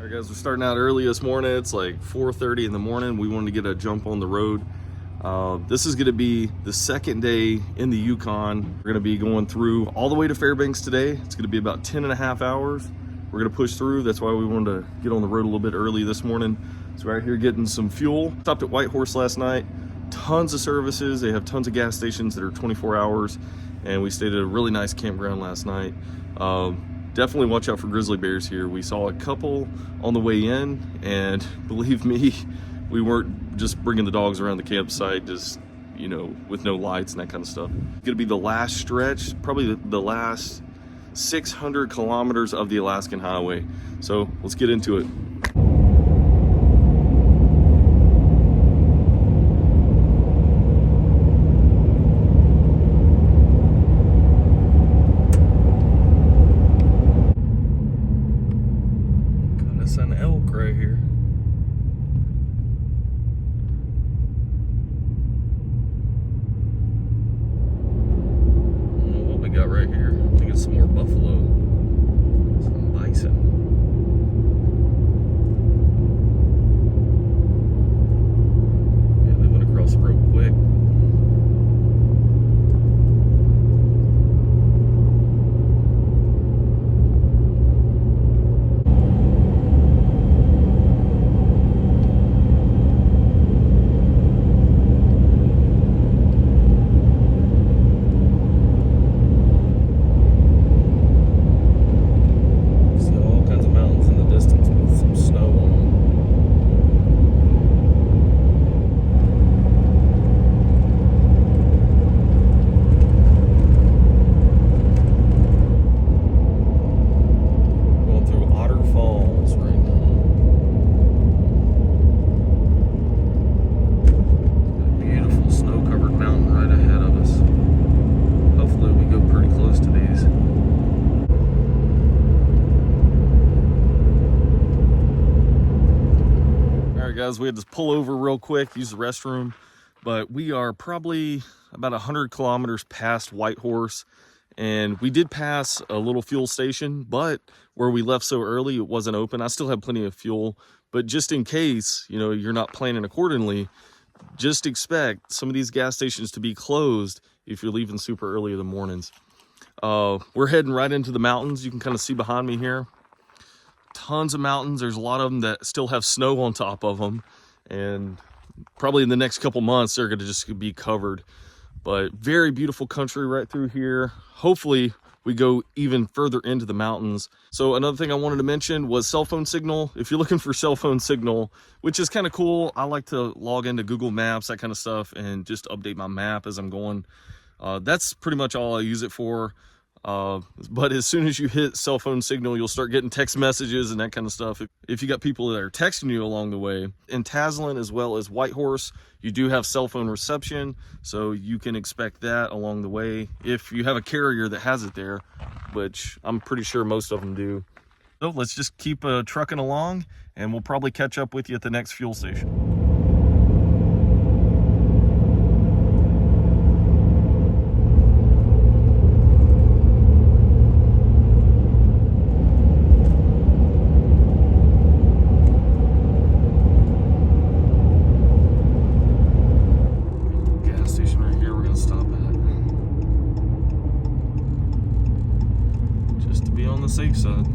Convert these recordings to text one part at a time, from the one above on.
All right, guys, we're starting out early this morning. It's like 4:30 in the morning. We wanted to get a jump on the road. This is going to be the second day in the Yukon. We're going to be going through all the way to Fairbanks today. It's going to be about 10.5 hours. We're going to push through. That's why we wanted to get on the road a little bit early this morning. So we're out here getting some fuel. Stopped at Whitehorse last night. Tons of services. They have tons of gas stations that are 24 hours. And we stayed at a really nice campground last night. Definitely watch out for grizzly bears here. We saw a couple on the way in, and believe me, we weren't just bringing the dogs around the campsite, just, you know, with no lights and that kind of stuff. It's gonna be the last stretch, probably the last 600 kilometers of the Alaskan highway. So let's get into it. An elk right here. I don't know what we got right here. I think it's some more buffalo. Some bison. Yeah, they went across the road quick. Guys, we had to pull over real quick, use the restroom, but we are probably about 100 kilometers past Whitehorse, and we did pass a little fuel station, but where we left so early, it wasn't open. I still have plenty of fuel, but just in case, you know, you're not planning accordingly, just expect some of these gas stations to be closed if you're leaving super early in the mornings. We're heading right into the mountains. You can kind of see behind me here. Tons of mountains. There's a lot of them that still have snow on top of them, and probably in the next couple months they're going to just be covered. But very beautiful country right through here. Hopefully we go even further into the mountains. So another thing I wanted to mention was cell phone signal. If you're looking for cell phone signal, which is kind of cool, I like to log into Google Maps, that kind of stuff, and just update my map as I'm going. That's pretty much all I use it for. But as soon as you hit cell phone signal, you'll start getting text messages and that kind of stuff. If you got people that are texting you along the way. In Tasland as well as Whitehorse, you do have cell phone reception, so you can expect that along the way if you have a carrier that has it there, which I'm pretty sure most of them do. So let's just keep trucking along, and we'll probably catch up with you at the next fuel station. On the safe side.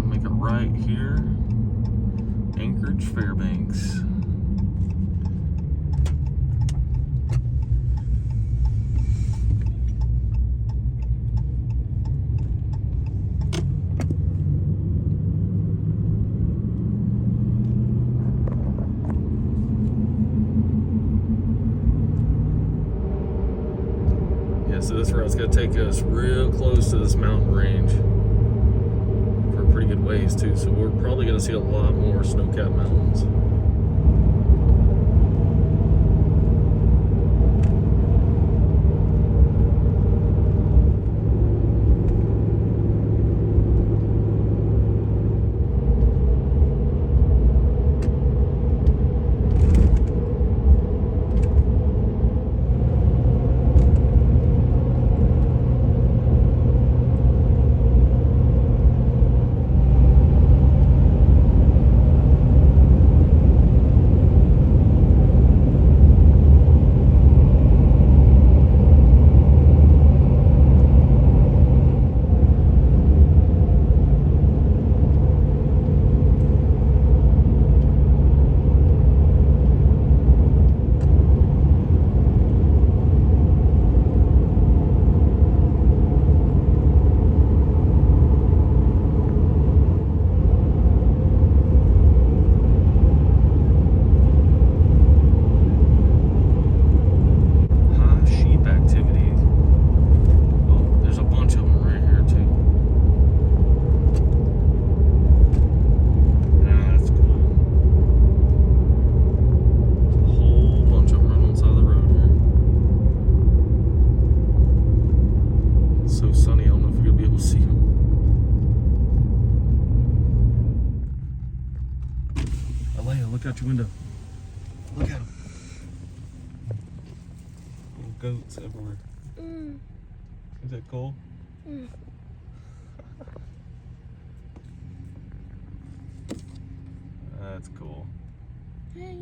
Make it right here. Anchorage, Fairbanks. So this route's going to take us real close to this mountain range for a pretty good ways too. So we're probably going to see a lot more snow-capped mountains. Look out your window. Look at them. Little goats everywhere. Is that cool? That's cool. Hey.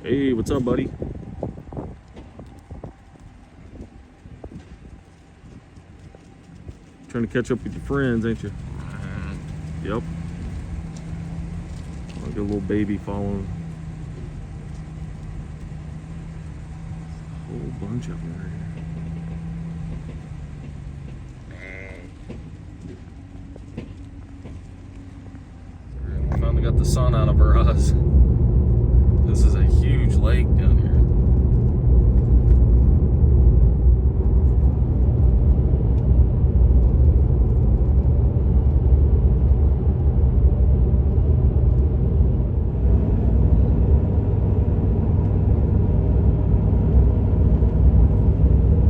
Hey, what's up, buddy? Trying to catch up with your friends, ain't you? Yep. Like a little baby following. A whole bunch of them right here. Finally got the sun out of our eyes. This is a huge lake down here.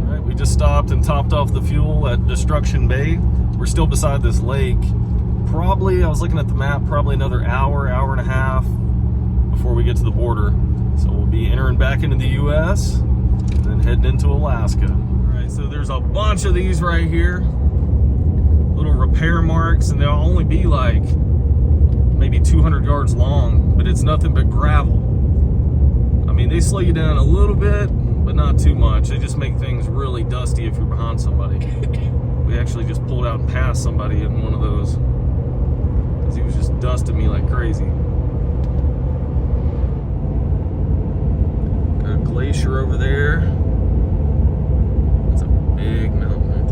All right, we just stopped and topped off the fuel at Destruction Bay. We're still beside this lake. Probably, I was looking at the map, probably another hour, hour and a half before we get to the border. So we'll be entering back into the US and then heading into Alaska. All right, so there's a bunch of these right here. Little repair marks, and they'll only be like maybe 200 yards long, but it's nothing but gravel. I mean, they slow you down a little bit, but not too much. They just make things really dusty if you're behind somebody. We actually just pulled out and passed somebody in one of those because he was just dusting me like crazy. Glacier over there. That's a big mountain right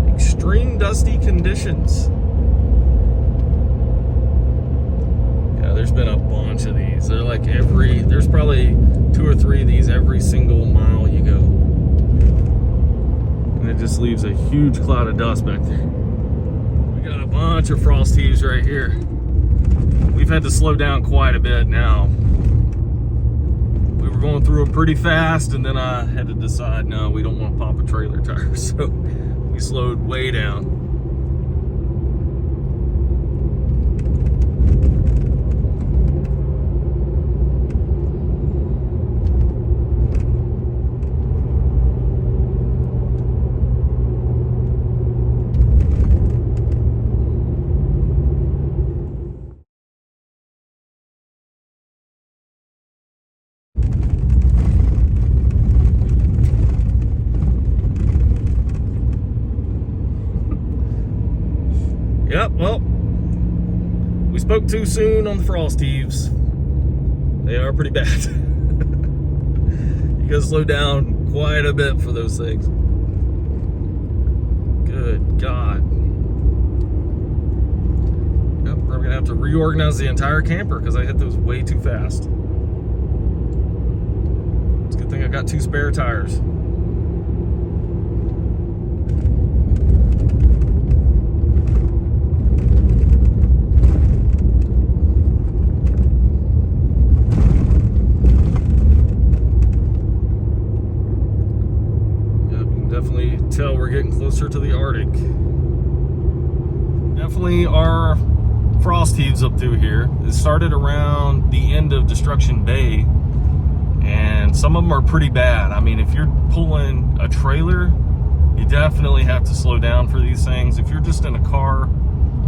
there. Extreme dusty conditions. Yeah, there's been a bunch of these. They're like there's probably 2 or 3 of these every single mile you go. And it just leaves a huge cloud of dust back there. We got a bunch of frost heaves right here. We've had to slow down quite a bit now. We were going through them pretty fast, and then I had to decide, no, we don't want to pop a trailer tire, so we slowed way down. Yep, well, we spoke too soon on the frost heaves. They are pretty bad. You gotta slow down quite a bit for those things. Good God. Yep, we're gonna have to reorganize the entire camper because I hit those way too fast. It's a good thing I got 2 spare tires. Definitely tell we're getting closer to the Arctic. Definitely are frost heaves up through here. It started around the end of Destruction Bay, and some of them are pretty bad. I mean, if you're pulling a trailer, you definitely have to slow down for these things. If you're just in a car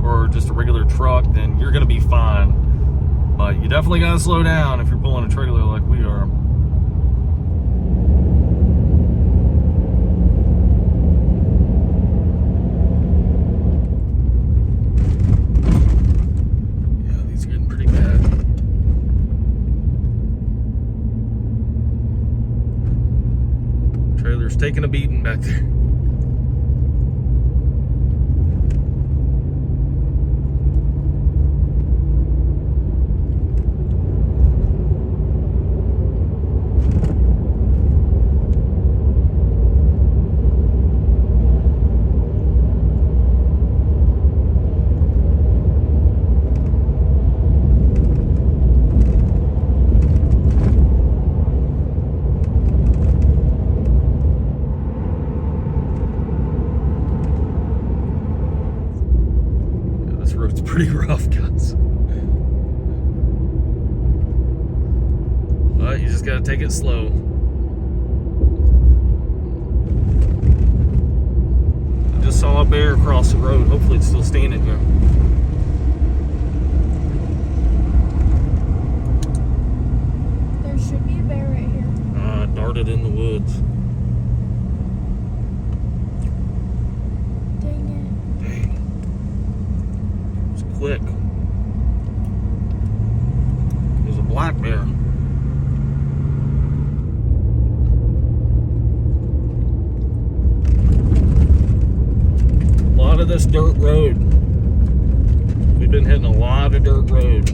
or just a regular truck, then you're gonna be fine. But you definitely gotta slow down if you're pulling a trailer like we are. Taking a beating back there. road's pretty rough, guys. But you just gotta take it slow. I just saw a bear across the road. Hopefully it's still standing here. There should be a bear right here. Darted in the woods. Dang it. Dang. It's quick. There's a black bear. A lot of this dirt road. We've been hitting a lot of dirt road.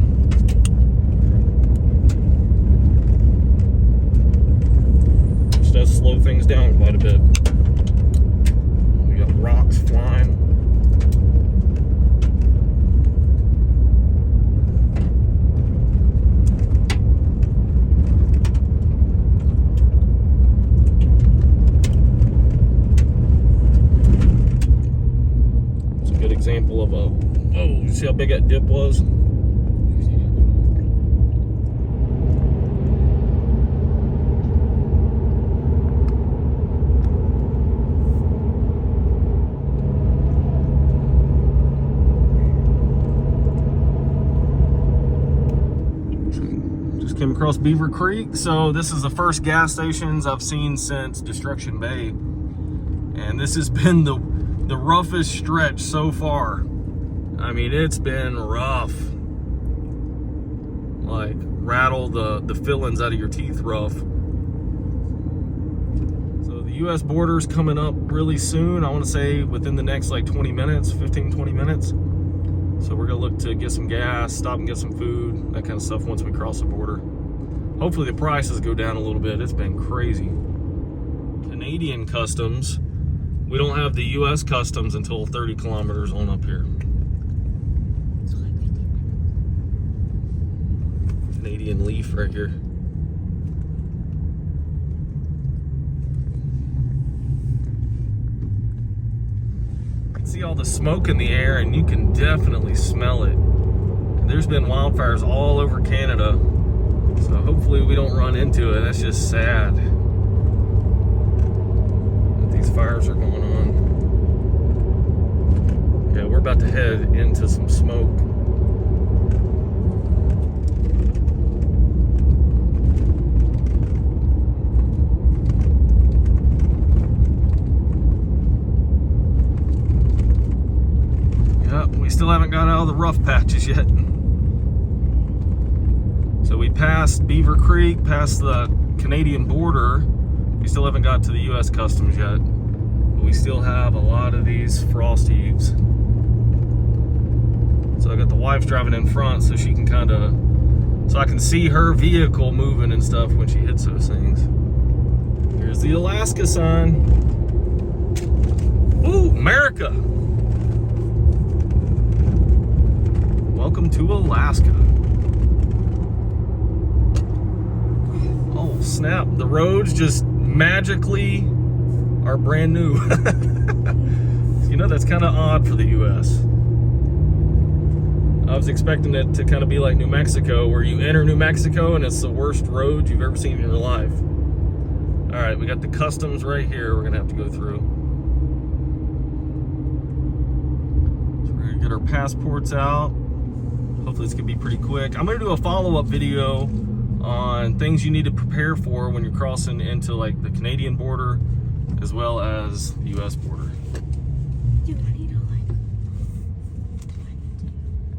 Which does slow things down quite a bit. We got rocks flying. Example of a, oh, you see how big that dip was? Just came across Beaver Creek. So this is the first gas stations I've seen since Destruction Bay. And this has been the roughest stretch so far. I mean, it's been rough. Like, rattle the fillings out of your teeth rough. So the US border's coming up really soon. I want to say within the next like 20 minutes, 15, 20 minutes. So we're gonna look to get some gas, stop and get some food, that kind of stuff once we cross the border. Hopefully the prices go down a little bit. It's been crazy. Canadian customs. We don't have the US customs until 30 kilometers on up here. Canadian leaf right here. You can see all the smoke in the air and you can definitely smell it. There's been wildfires all over Canada. So hopefully we don't run into it. That's just sad. These fires are going on. Yeah, we're about to head into some smoke. Yep, we still haven't got out of the rough patches yet. So we passed Beaver Creek, past the Canadian border. We still haven't got to the US customs yet. But we still have a lot of these frost heaves. So I got the wife driving in front so she can kind of, so I can see her vehicle moving and stuff when she hits those things. Here's the Alaska sign. Ooh, America. Welcome to Alaska. Oh, snap. The roads just magically are brand new. You know, that's kind of odd for the US. I was expecting it to kind of be like New Mexico, where you enter New Mexico and it's the worst road you've ever seen in your life. All right, we got the customs right here we're gonna have to go through. So we're gonna get our passports out. Hopefully this could be pretty quick. I'm gonna do a follow-up video on things you need to prepare for when you're crossing into like the Canadian border as well as the US border.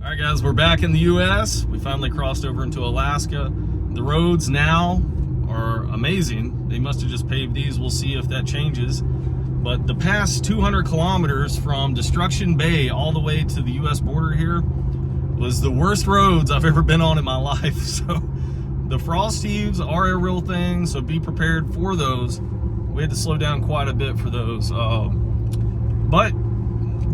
All right, guys, we're back in the US. We finally crossed over into Alaska. The roads now are amazing. They must have just paved these. We'll see if that changes. But the past 200 kilometers from Destruction Bay all the way to the US border here was the worst roads I've ever been on in my life. So the frost heaves are a real thing, so be prepared for those. We had to slow down quite a bit for those. But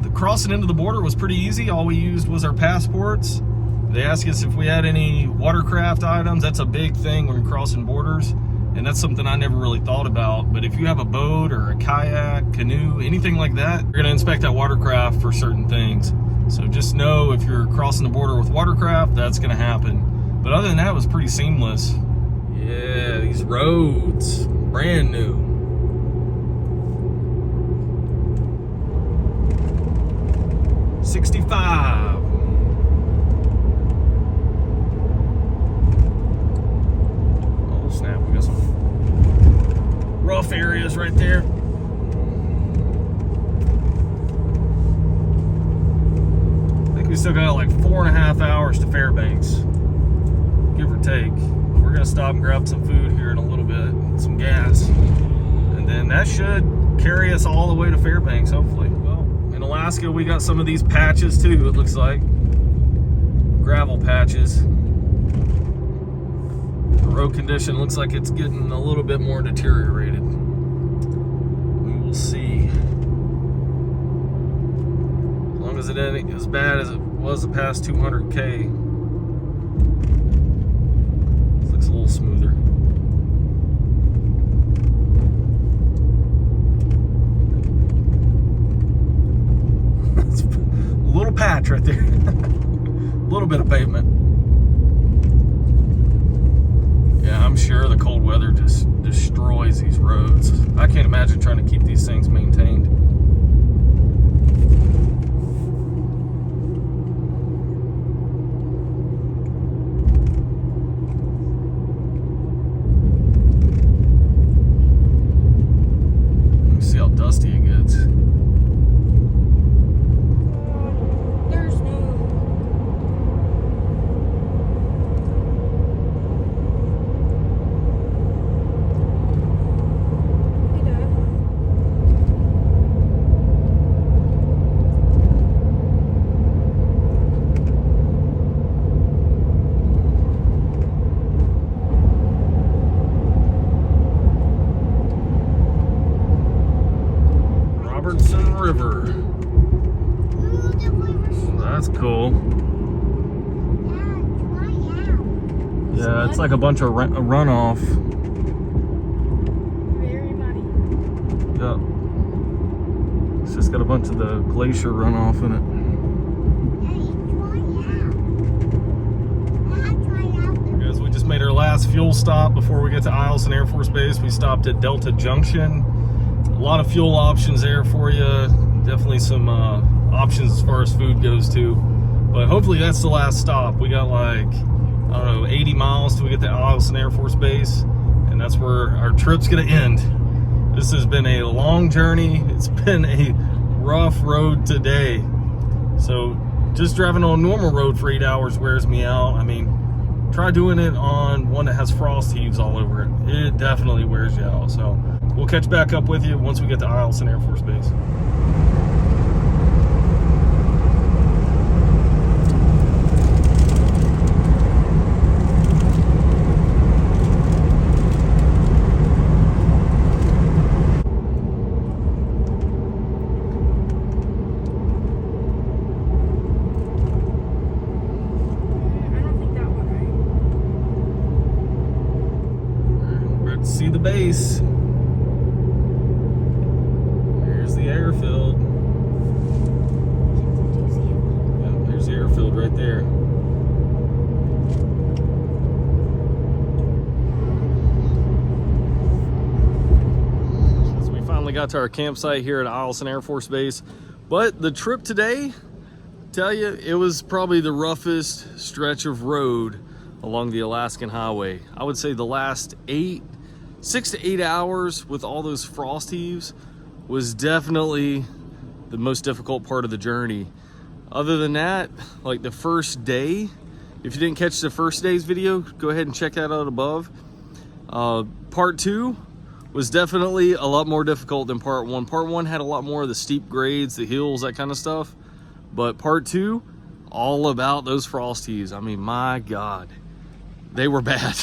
the crossing into the border was pretty easy. All we used was our passports. They asked us if we had any watercraft items. That's a big thing when you're crossing borders. and that's something I never really thought about. But if you have a boat or a kayak, canoe, anything like that, you're gonna inspect that watercraft for certain things. So just know if you're crossing the border with watercraft, that's gonna happen. But other than that, it was pretty seamless. Yeah, these roads, brand new. $65. Oh snap, we got some rough areas right there. I think we still got like 4.5 hours to Fairbanks, give or take. We're gonna stop and grab some food here in a little bit, some gas, and then that should carry us all the way to Fairbanks, hopefully. Well, in Alaska, we got some of these patches too, it looks like. Gravel patches. The road condition looks like it's getting a little bit more deteriorated. We will see. As long as it ain't as bad as it was the past 200K. This looks a little smoother. It's a little patch right there. A little bit of pavement. Yeah, I'm sure the cold weather just destroys these roads. I can't imagine trying to keep these things maintained. Let me see how dusty it gets. There's no. Hey, Dad. Robertson River. Ooh, the river's That's cool. Yeah, it's like a bunch of runoff. Very muddy. Yep. It's just got a bunch of the glacier runoff in it. Guys, we just made our last fuel stop before we get to Alaskan Air Force Base. We stopped at Delta Junction. A lot of fuel options there for you. Definitely some options as far as food goes too. But hopefully that's the last stop. We got like, I don't know, 80 miles till we get to Alaskan Air Force Base. And that's where our trip's gonna end. This has been a long journey. It's been a rough road today. So just driving on a normal road for 8 hours wears me out. I mean, try doing it on one that has frost heaves all over it. It definitely wears you out. So we'll catch back up with you once we get to Alaskan Air Force Base. I don't think that one We're to see the base. There's the airfield. Yep, there's the airfield right there. So we finally got to our campsite here at Alaskan Air Force Base. But the trip today, tell you, it was probably the roughest stretch of road along the Alaskan Highway. I would say the last 6 to 8 hours with all those frost heaves was definitely the most difficult part of the journey. Other than that, like the first day, if you didn't catch the first day's video, go ahead and check that out above. Part 2 was definitely a lot more difficult than part 1. Part 1 had a lot more of the steep grades, the hills, that kind of stuff. But part 2, all about those frost heaves. I mean, my God, they were bad.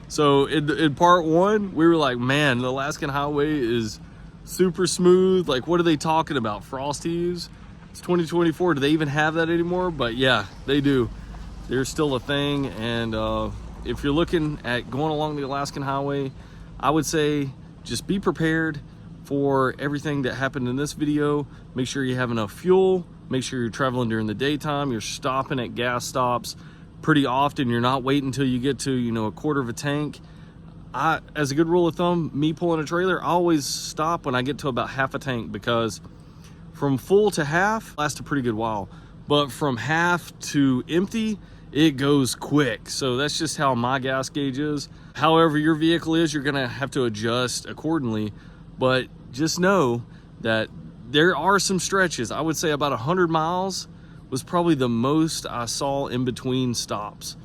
So in part 1, we were like, man, the Alaskan Highway is super smooth. Like, what are they talking about? Frost heaves? It's 2024. Do they even have that anymore? But yeah, they do. They're still a thing. And if you're looking at going along the Alaskan highway, I would say just be prepared for everything that happened in this video. Make sure you have enough fuel. Make sure you're traveling during the daytime. You're stopping at gas stops pretty often. You're not waiting until you get to, you know, a quarter of a tank. As a good rule of thumb, me pulling a trailer, I always stop when I get to about half a tank, because from full to half lasts a pretty good while, but from half to empty, it goes quick. So that's just how my gas gauge is. However your vehicle is, you're gonna have to adjust accordingly, but just know that there are some stretches. I would say about 100 miles was probably the most I saw in between stops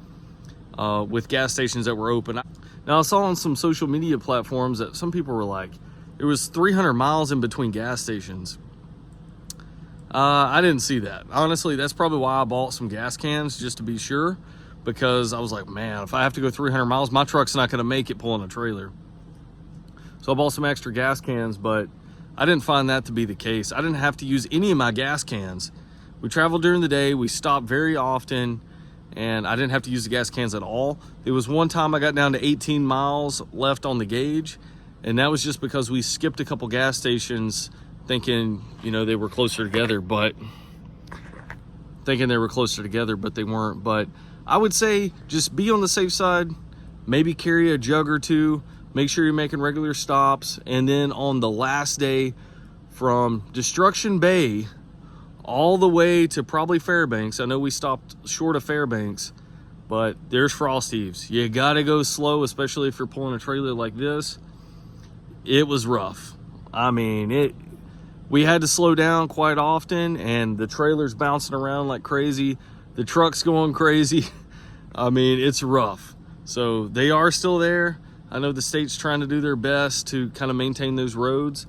with gas stations that were open. Now, I saw on some social media platforms that some people were like, it was 300 miles in between gas stations. I didn't see that. Honestly, that's probably why I bought some gas cans, just to be sure, because I was like, man, if I have to go 300 miles, my truck's not gonna make it pulling a trailer. So I bought some extra gas cans, but I didn't find that to be the case. I didn't have to use any of my gas cans. We traveled during the day, we stopped very often, and I didn't have to use the gas cans at all. There was one time I got down to 18 miles left on the gauge, and that was just because we skipped a couple gas stations thinking, you know, they were closer together, but they weren't. But I would say just be on the safe side, maybe carry a jug or two, make sure you're making regular stops, and then on the last day from Destruction Bay all the way to probably Fairbanks. I know we stopped short of Fairbanks, but there's frost heaves. You gotta go slow, especially if you're pulling a trailer like this. It was rough. I mean, we had to slow down quite often, and the trailer's bouncing around like crazy. The truck's going crazy. I mean, it's rough. So they are still there. I know the state's trying to do their best to kind of maintain those roads,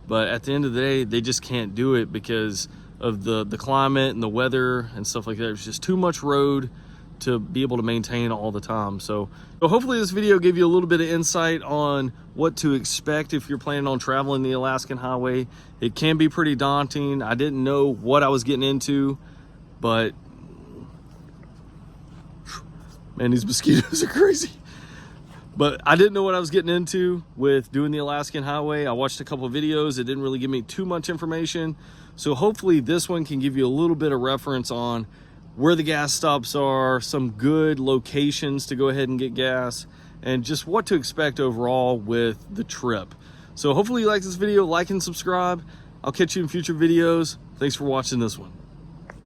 but at the end of the day, they just can't do it because of the climate and the weather and stuff like that. There's just too much road to be able to maintain all the time. So hopefully this video gave you a little bit of insight on what to expect if you're planning on traveling the Alaskan highway. It can be pretty daunting. I didn't know what I was getting into, but man, these mosquitoes are crazy. But I didn't know what I was getting into with doing the Alaskan highway. I watched a couple of videos. It didn't really give me too much information. So hopefully this one can give you a little bit of reference on where the gas stops are, some good locations to go ahead and get gas, and just what to expect overall with the trip. So hopefully you like this video, like and subscribe. I'll catch you in future videos. Thanks for watching this one.